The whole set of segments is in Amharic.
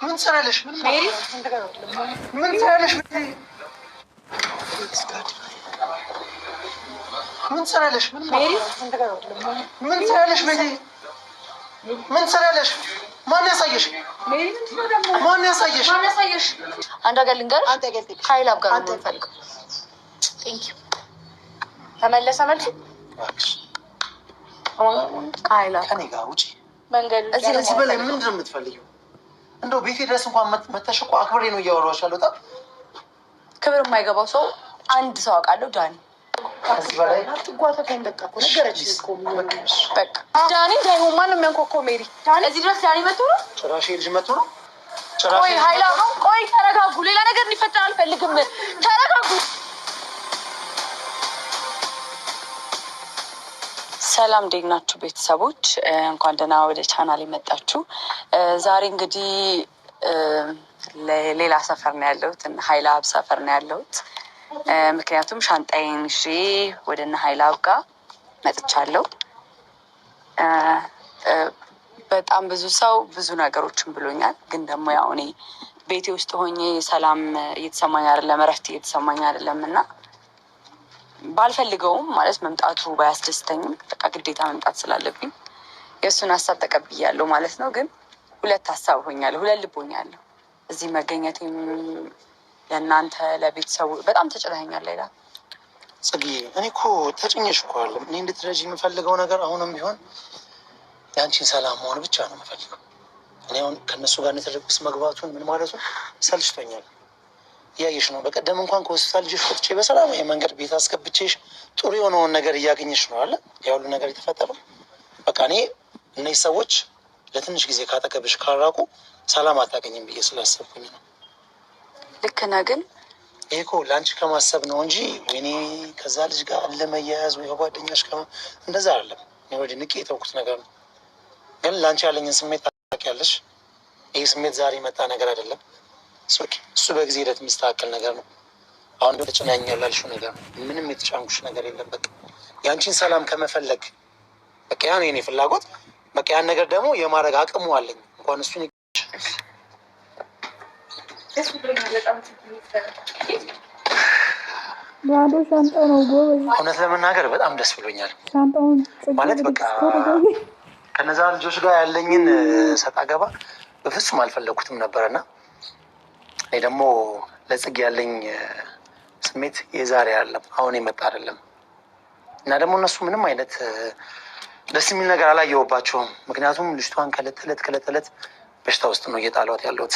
ምን ትሰራለሽ? ምን ትሰራለሽ? ምን ትሰራለሽ? ምን ትሰራለሽ? ምን ትሰራለሽ? ማን ያሳየሽ? ማን ያሳየሽ? አንድ ሀገር ልንገርሽ፣ ከሀይላብ ጋር ነው የምንፈልገው። ተመለሰ መልሱ። ከሀይላብ ከኔ ጋር ውጪ። መንገድ እዚህ በላይ ምንድን ነው የምትፈልጊው? እንደው ቤቴ ድረስ እንኳን መተሽ እኮ አክብሬ ነው እያወራሁሽ ያለሁት። ክብር የማይገባው ሰው አንድ ሰው አውቃለሁ፣ ዳኒ። ከዚህ በላይ አትጓተተኝ። በቃ እኮ ነገረችኝ እኮ በቃ ዳኒ እንዳይሆን ማን ነው የሚያንኳኳው? ሜሪ እዚህ ድረስ ዳኒ መጥቶ ነው? ጭራሽ ልጅ መጥቶ ነው? ቆይ ሀይላ፣ ቆይ ተረጋጉ። ሌላ ነገር እንዲፈጠር አልፈልግም። ተረጋጉ። ሰላም፣ እንዴት ናችሁ ቤተሰቦች? እንኳን ደህና ወደ ቻናል የመጣችሁ። ዛሬ እንግዲህ ሌላ ሰፈር ነው ያለሁት፣ ሀይላብ ሰፈር ነው ያለሁት። ምክንያቱም ሻንጣዬን ይዤ ወደ እነ ሀይላብ ጋር መጥቻለሁ። በጣም ብዙ ሰው ብዙ ነገሮችን ብሎኛል። ግን ደግሞ ያው እኔ ቤቴ ውስጥ ሆኜ ሰላም እየተሰማኝ አይደለም፣ እረፍት እየተሰማኝ አይደለም እና ባልፈልገውም ማለት መምጣቱ ባያስደስተኝም በቃ ግዴታ መምጣት ስላለብኝ የእሱን ሀሳብ ተቀብያለሁ ማለት ነው። ግን ሁለት ሀሳብ ሆኛለሁ፣ ሁለት ልብ ሆኛለሁ። እዚህ መገኘቴም ለእናንተ ለቤተሰቡ በጣም ተጭለኸኛል። ሌላ ጽጌ፣ እኔ እኮ ተጭኘሽ እኮ አለም። እኔ እንድትረጂ የምፈልገው ነገር አሁንም ቢሆን የአንቺን ሰላም መሆን ብቻ ነው የምፈልገው። እኔ አሁን ከእነሱ ጋር የተደረጉት መግባቱን ምን ማለቱን ሰልችቶኛል። እያየሽ ነው። በቀደም እንኳን ከሆስፒታል ልጆች ወጥቼ በሰላማዊ መንገድ ቤት አስገብቼሽ ጥሩ የሆነውን ነገር እያገኘሽ ነው አለ ያሁሉ ነገር የተፈጠረው። በቃ እኔ እነዚህ ሰዎች ለትንሽ ጊዜ ካጠገብሽ ካራቁ ሰላም አታገኝም ብዬ ስላሰብኩኝ ነው። ልክ ነህ። ግን ይሄ እኮ ለአንቺ ከማሰብ ነው እንጂ ወይኔ ከዛ ልጅ ጋር ለመያያዝ ወይ ከጓደኛሽ እንደዛ አይደለም። እኔ ወደ ንቄ የተውኩት ነገር ነው። ግን ለአንቺ ያለኝን ስሜት ታውቂያለሽ። ይህ ስሜት ዛሬ መጣ ነገር አይደለም። እሱ በጊዜ ሂደት የሚስተካከል ነገር ነው። አሁን ተጭናኝ ያላልሽው ነገር ነው። ምንም የተጫንኩሽ ነገር የለም። በቃ የአንቺን ሰላም ከመፈለግ በቃ ያ ነው የኔ ፍላጎት። በቃ ያን ነገር ደግሞ የማድረግ አቅሙ አለኝ። እንኳን እሱን ባዶ ሻንጣ ነው ጎበዝ። እውነት ለመናገር በጣም ደስ ብሎኛል። ማለት በቃ ከነዛ ልጆች ጋር ያለኝን ሰጣ ገባ በፍጹም አልፈለኩትም ነበረና እኔ ደግሞ ለጽጌ ያለኝ ስሜት የዛሬ አይደለም፣ አሁን የመጣ አይደለም። እና ደግሞ እነሱ ምንም አይነት ደስ የሚል ነገር አላየሁባቸውም። ምክንያቱም ልጅቷን ከዕለት ዕለት በሽታ ውስጥ ነው እየጣሏት ያለሁት።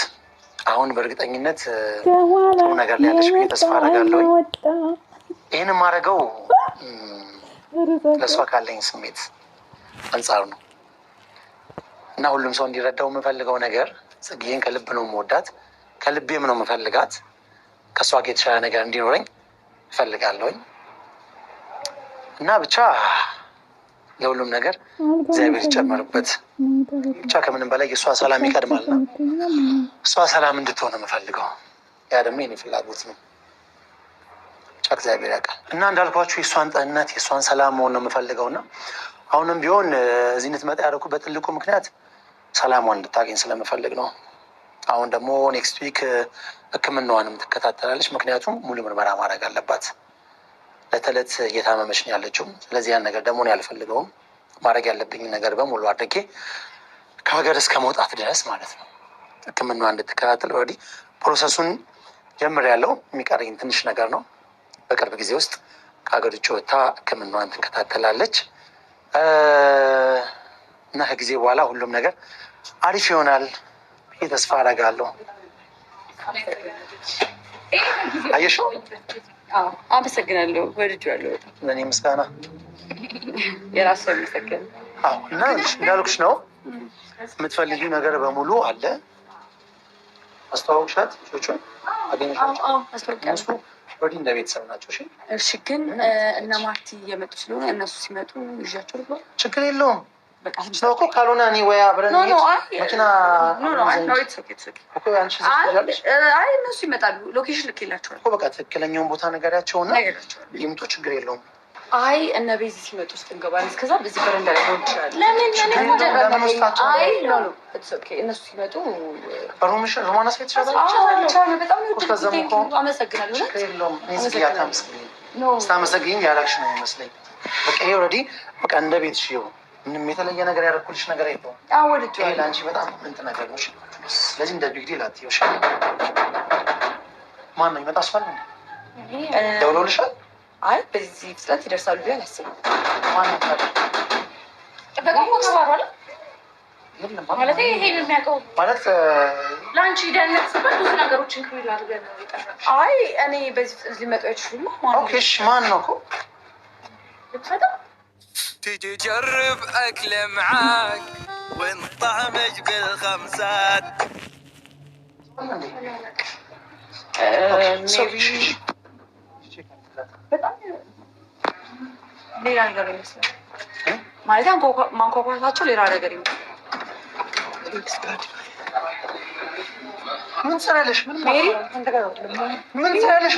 አሁን በእርግጠኝነት ጥሩ ነገር ላይ ያለች ብዬ ተስፋ አደርጋለሁ። ይህን የማደርገው ለእሷ ካለኝ ስሜት አንጻር ነው እና ሁሉም ሰው እንዲረዳው የምፈልገው ነገር ጽጌን ከልብ ነው የምወዳት፣ ከልቤም ነው የምፈልጋት። ከእሷ ጋር የተሻለ ነገር እንዲኖረኝ እፈልጋለሁኝ እና ብቻ ለሁሉም ነገር እግዚአብሔር ይጨመርበት። ብቻ ከምንም በላይ የእሷ ሰላም ይቀድማልና እሷ ሰላም እንድትሆን ነው የምፈልገው። ያ ደግሞ የኔ ፍላጎት ነው። ብቻ እግዚአብሔር ያውቃል እና እንዳልኳችሁ የእሷን ጤንነት የእሷን ሰላም መሆን ነው የምፈልገው እና አሁንም ቢሆን እዚህ እንድትመጣ ያደረኩበት ትልቁ ምክንያት ሰላሟን እንድታገኝ ስለምፈልግ ነው። አሁን ደግሞ ኔክስት ዊክ ሕክምናዋንም ትከታተላለች። ምክንያቱም ሙሉ ምርመራ ማድረግ አለባት። ለተለት እየታመመች ነው ያለችው። ስለዚህ ያን ነገር ደግሞ እኔ አልፈልገውም። ማድረግ ያለብኝ ነገር በሙሉ አድርጌ ከሀገር እስከ መውጣት ድረስ ማለት ነው ሕክምናዋ እንድትከታተል ኦልሬዲ ፕሮሰሱን ጀምሬያለሁ። የሚቀረኝ ትንሽ ነገር ነው። በቅርብ ጊዜ ውስጥ ከሀገር ውጭ ወጥታ ሕክምናዋን ትከታተላለች እና ከጊዜ በኋላ ሁሉም ነገር አሪፍ ይሆናል ብዬ ተስፋ አደርጋለሁ። አየሽው? አመሰግናለሁ። ወድጄዋለሁ። ለእኔ ምስጋና የራሱ መሰገን። እና እንዳልኩሽ ነው የምትፈልጊው ነገር በሙሉ አለ። አስተዋውቅሻት ልጆቹን አገኘሻቸው? ወዲህ እንደ ቤተሰብ ናቸው። እሺ። ግን እነ ማርቲ እየመጡ ስለሆነ እነሱ ሲመጡ ይዣቸው ልግባ? ችግር የለውም። ነው እኮ ካልሆነ እኔ ወይ አብረን መኪና እነሱ ይመጣሉ። ሎኬሽን ልኬላቸዋል እኮ። በቃ ትክክለኛውን ቦታ ነገሪያቸውና ይምጡ። ችግር የለውም። አይ እነ ቤዚ ሲመጡ ውስጥ እንገባለን። እስከዛ በዚህ በረንዳ ላይ ሆን ይችላል። እነሱ ሲመጡ ሮማናስ ቤት አመሰግናለሁ። ስታመሰግኝ ያላክሽ ነው ይመስለኝ። በቃ ይሄ ኦልሬዲ በቃ እንደ ቤትሽ ይሁን። ምንም የተለየ ነገር ያደረኩልሽ ነገር የለውም። ይሄ ለአንቺ በጣም ምንት ነገር ነው። ስለዚህ እንደ ቢግ ዲል አትይው። ማን ነው ይመጣ አስፋል ደውሎልሻል? አይ በዚህ ፍጥነት ይደርሳሉ ብዬ አላስብም። ማን ነው ማለት ይሄን የሚያውቀው ማለት ለአንቺ ደህንነት ሲባል ብዙ ነገሮችን ክሪል አድርገን ነው የጠራሽ። አይ እኔ በዚህ ፍጥነት ሊመጡ አይችሉም። ኦኬ እሺ ማን ነው እኮ تيجي جرب أكل معاك ونطعمج بالخمسات ሌላ ነገር ይመስላል ማለት ማንኳኳታቸው ሌላ ነገር ይመስላል። ምን ትሰራለሽ? ምን ትሰራለሽ?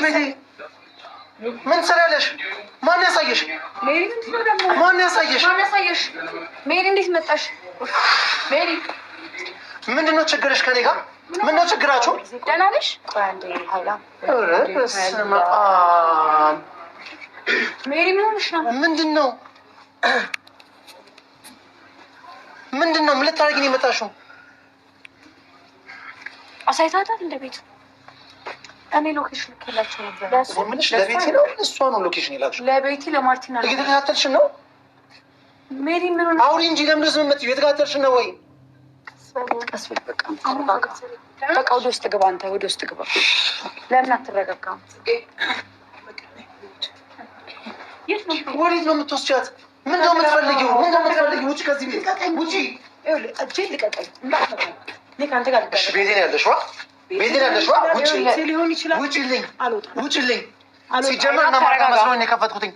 ምን ትሰራለሽ? ማን ያሳየሽ? ማን ያሳየሽ? ሜሪ እንዴት መጣሽ? ሜሪ ምንድነው ችግርሽ? ከኔ ጋር ምንድነው ችግራችሁ? ደህና ነሽ? ሜሪ ምን ሆነሽ ነው? ምንድነው ምን ልታደርጊ ነው የመጣሽው? አሳይታታል እንደ ቤቱ እኔ ሎኬሽን ልኬላቸው ነበር። ለቤቴ ነው እሷ ነው ሎኬሽን የላክሽው? ለቤቴ ለማርቲና ነው። እየተከታተልሽ ነው? ሜሪ ምን ሆነ? አውሪ እንጂ ለምን ዝም የምትይው? እየተከታተልሽ ነው ወይ? ቀስ በል በቃ ወደ ውስጥ ግባ። አንተ ወደ ውስጥ ግባ። ለምን አትረጋጋም? ወዴት ነው የምትወስጃት? ምንድን ነው የምትፈልጊው? ውጪ ከዚህ ቤት ውጪ። እጄን ልቀቀኝ። ቤቴ ነው ያለሽው? ውጪልኝ። ሲጀመር እና ማርታ መስሎኝ የከፈትኩትኝ።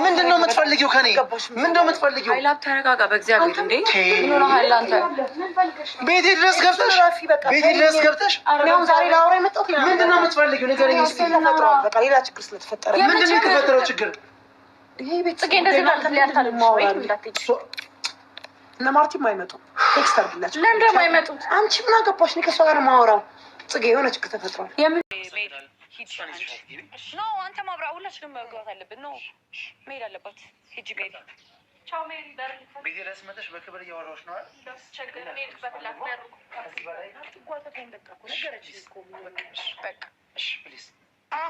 ምንድን ነው የምትፈልጊው ከኔ? ምንድን ነው የምትፈልጊው? ሀይላብ ተረጋጋ በእግዚአብሔር። እንዴ ምን ሆነሃል አንተ? ቤቴ ድረስ ገብተሽ ዛሬ ላወራ የመጣሁት ምንድን ነው የምትፈልጊው? ንገረኝ እስኪ። ሌላ ችግር ስለተፈጠረ ምንድን ነው የተፈጠረው ችግር? ጽጌ እንደዚህ ማለት እነ ማርቲም አይመጡም። ቴክስት አድርግላቸው። ለምን ደግሞ አይመጡት? አንቺ ምን አገባሽ? እኔ ከእሷ ጋር ማወራው ጽጌ የሆነ ችግር ተፈጥሯል። አንተ ማብራ ሁላችንም መግባት አለብን። ነው መሄድ አለባት። ሂጂ ሜሪ። ቻው ሜሪ። ቤቴ ድረስ መጥተሽ በክብር እያወራሁሽ ነው አይደል?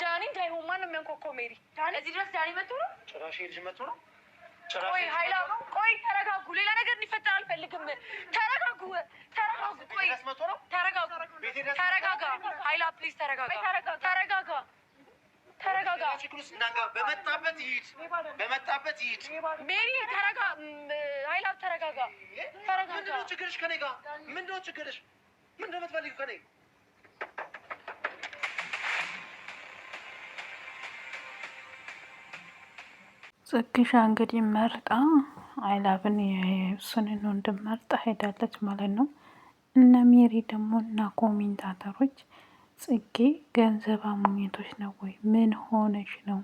ዳኒ እንዳይሆን ማን ነው የሚያንኳኳው? ሜሪ እዚህ ድረስ ዳኒ መጥቶ ነው? ጭራሽ ልጅ መጥቶ ነው? ቆይ ሀይላ፣ ቆይ ተረጋጉ። ሌላ ነገር እንዲፈጠር አልፈልግም። ተረጋጉ። ቆይ ተረጋጋ። ሀይላ ፕሊዝ ተረጋጋ። በመጣበት ይሂድ። ሜሪ ተረጋ። ሀይላ ተረጋጋ። ምንድን ነው ችግርሽ ከኔ ጋር? ምንድን ነው ችግርሽ? ምንድን ነው የምትፈልጊው ከኔ? ጽግሻ እንግዲህ መርጣ አይላብን የሱንን ወንድም መርጣ ሄዳለች ማለት ነው። እነ ሜሪ ደግሞ እና ኮሜንታተሮች ጽጌ ገንዘብ አሙኝቶች ነው ወይ? ምን ሆነሽ ነው?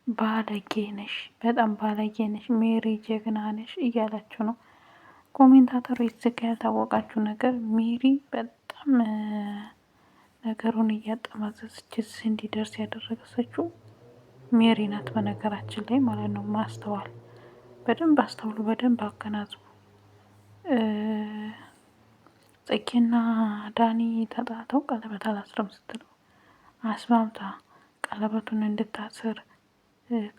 ባለጌ ነሽ፣ በጣም ባለጌ ነሽ፣ ሜሪ ጀግና ነሽ እያላችሁ ነው ኮሜንታተሮች። ጽጌ ያልታወቃችሁ ነገር ሜሪ በጣም ነገሩን እያጠማዘዘች እዚህ እንዲደርስ ያደረገችው ሜሪ ናት። በነገራችን ላይ ማለት ነው። ማስተዋል በደንብ አስተውሉ፣ በደንብ አገናዝቡ። ጽጌና ዳኒ ተጣተው ቀለበት አላስረም ስትለው አስማምታ ቀለበቱን እንድታስር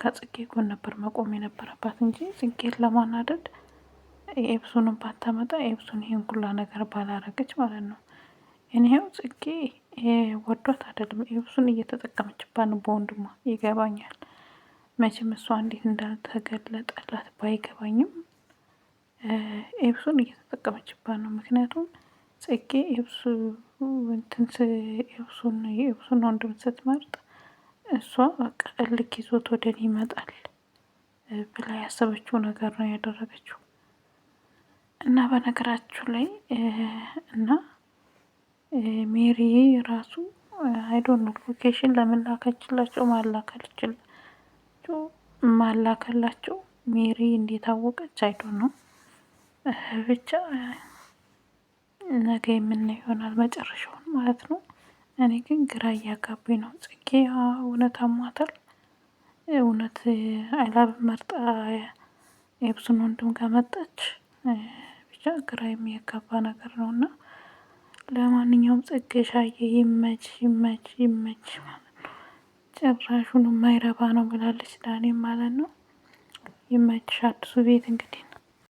ከጽጌ ጎን ነበር መቆም የነበረባት እንጂ ጽጌን ለማናደድ ኤብሱንን ባታመጣ ኤብሱን ይሄን ሁላ ነገር ባላረገች ማለት ነው። እኔው ጽጌ ወዷት አይደለም ኤብሱን እየተጠቀመችባት ነው በወንድሟ። ይገባኛል መቼም እሷ እንዴት እንዳልተገለጠላት ባይገባኝም ኤብሱን እየተጠቀመችባት ነው። ምክንያቱም ጽጌ የኤብሱን ወንድም ስትመርጥ እሷ በቃ እልክ ይዞት ወደ እኔ ይመጣል ብላ ያሰበችው ነገር ነው ያደረገችው። እና በነገራችሁ ላይ እና ሜሪ ራሱ አይዶን ሎኬሽን ለምን ላከችላቸው ታውቃላችሁ ማላከላቸው ሜሪ እንዴት አወቀች? አይዶን ነው ብቻ ነገ የምናየው ይሆናል መጨረሻውን ማለት ነው። እኔ ግን ግራ እያጋባኝ ነው። ጽጌ እውነት አሟታል? እውነት አይላብ መርጣ የብዙን ወንድም ጋር መጣች? ብቻ ግራ የሚያጋባ ነገር ነው። እና ለማንኛውም ጽጌሻዬ ይመች ይመች ይመች ማለት ነው። ጭራሹን የማይረባ ነው ብላለች ዳኔም ማለት ነው። ይመችሽ አዲሱ ቤት እንግዲህ